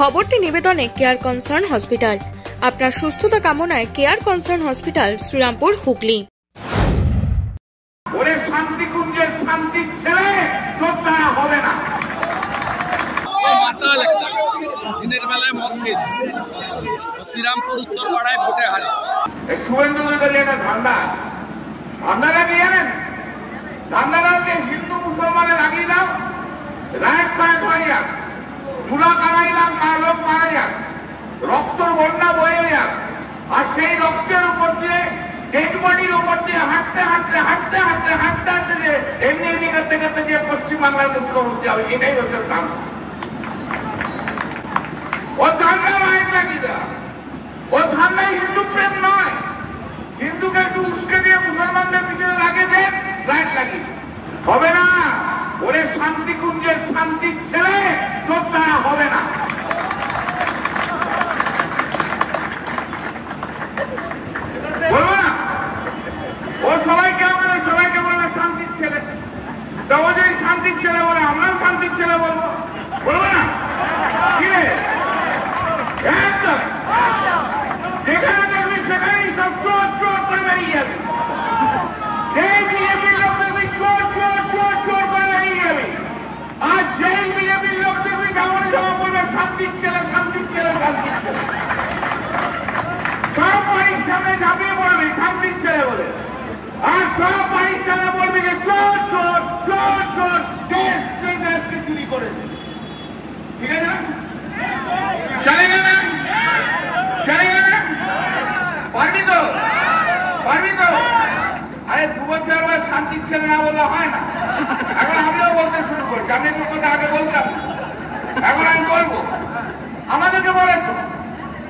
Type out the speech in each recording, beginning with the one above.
খবরটি নিবেদনে care concern hospital. আপনার সুস্থতা কামনায় care concern hospital, Serampore, Hooghly. ওরে শান্তিকুঞ্জের শান্তি ছেড়ে তোর দ্বারা হবে না। মাতাল একটা দিনের বেলায় মদ খেয়েছে, শ্রীরামপুর উত্তর পাড়ায় ভোটে হারে। শুভেন্দু অধিকারী একটা ধান্দা আছে। ধান্দাটা কি জানেন? ধান্দাটা হচ্ছে হিন্দু মুসলমানে লাগিয়ে দাও, রায় ফায়াত হয়ে যাক, চুলা কারাইলাম, লোক মারা যাক, রক্তর বন্যা বয়ে যাক, আর সেই রক্তের উপর দিয়ে ডেড বডির উপর দিয়ে হাঁটতে হাঁটতে হাঁটতে হাঁটতে হাঁটতে হাঁটতে যে এমনি এমনি করতে করতে যে পশ্চিমবাংলার মুখ্যমন্ত্রী হবে, এটাই হচ্ছে ধান্দা। ও ধান্দা রায় লাগিয়ে দেওয়া, ও ধান্দায় হিন্দু প্রেম নয়। হিন্দুকে একটু উস্কে দিয়ে মুসলমানদের পিছনে লাগিয়ে দেন, রায় লাগিয়ে হবে না। ওরে শান্তিকুঞ্জের শান্তি ছেড়ে তোর দ্বারা হবে না। বলবো না? ও সবাইকে আমাদের সবাইকে বলবে শান্তির ছেলে। তো ও যদি শান্তির ছেলে বলে, আমরাও শান্তির ছেলে বলবো, বলবো না? কি রে? একদম যেখানে দেখবি সেখানেই সব চোর চোর করে বেরিয়ে যাবে। যেই বিজেপির লোক দেখবি চোর চোর চোর চোর করে বেরিয়ে যাবে। আর যেই বিজেপির লোক দেখবি যেমন জমা বলবে শান্তির ছেলে শান্তির ছেলে শান্তির ছেলে, সব বাড়ির সামনে ঝাঁপিয়ে পড়বে শান্তির ছেলে বলে। আর সব বাড়ির সামনে বলবে যে চোর চোর চোর চোর, দেশ সেই দেশকে চুরি করেছে। ঠিক আছে না? চলেগা না? চলেগা না? পারবি তো? পারবি তো? আরে 2 বছর আবার শান্তির ছেলে না বললে হয় না। এখন আমিও বলতে শুরু করছি। আমি একটু কথা আগে বলতাম, এখন আমি বলবো। আমাদেরকে বলে তো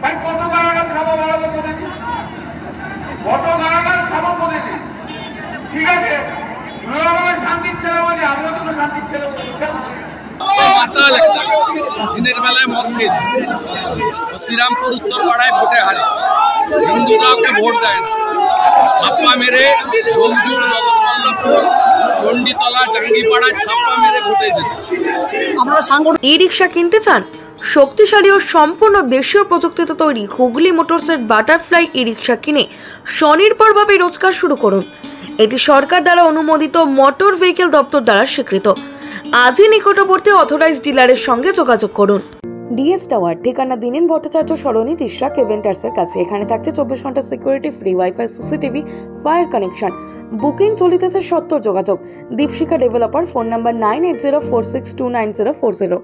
ভাই কত গালাগাল খাবো বলো তো প্রতিদিন? কত গালাগাল খাবো প্রতিদিন? ঠিক আছে, তুইও আমাকে শান্তির ছেলে বলি, আমিও তোকে শান্তির ছেলে বলি। মাতাল একটা দিনের বেলায় মদ খেয়েছে, শ্রীরামপুর উত্তর পাড়ায় ভোটে হারে। হিন্দুরা ওকে ভোট দেয় না। ছাপ্পা মেরে রঞ্জুর, জগৎবল্লভপুর, চণ্ডীতলা, জাঙ্গিপাড়ায় ছাপ্পা মেরে ভোটে যেত। ই রিক্সা কিনতে চান? শক্তিশালী ও সম্পূর্ণ দেশীয় প্রযুক্তিতে তৈরি হুগলি মোটরসের বাটারফ্লাই ই রিক্সা কিনে স্বনির্ভরভাবে রোজগার শুরু করুন। এটি সরকার দ্বারা অনুমোদিত, মোটর ভেহিকেল দপ্তর দ্বারা স্বীকৃত। আজই নিকটবর্তী অথরাইজ ডিলারের সঙ্গে যোগাযোগ করুন। ডিএস টাওয়ার, ঠিকানা দিনেন ভট্টাচার্য সরণি, তিশরা কেভেন্টার্সের কাছে। এখানে থাকছে 24 ঘন্টা security, free wifi, CCTV, fire connection. Booking চলিতেছে, সত্তর যোগাযোগ। দীপশিখা ডেভেলপার, ফোন নাম্বার 9804629040।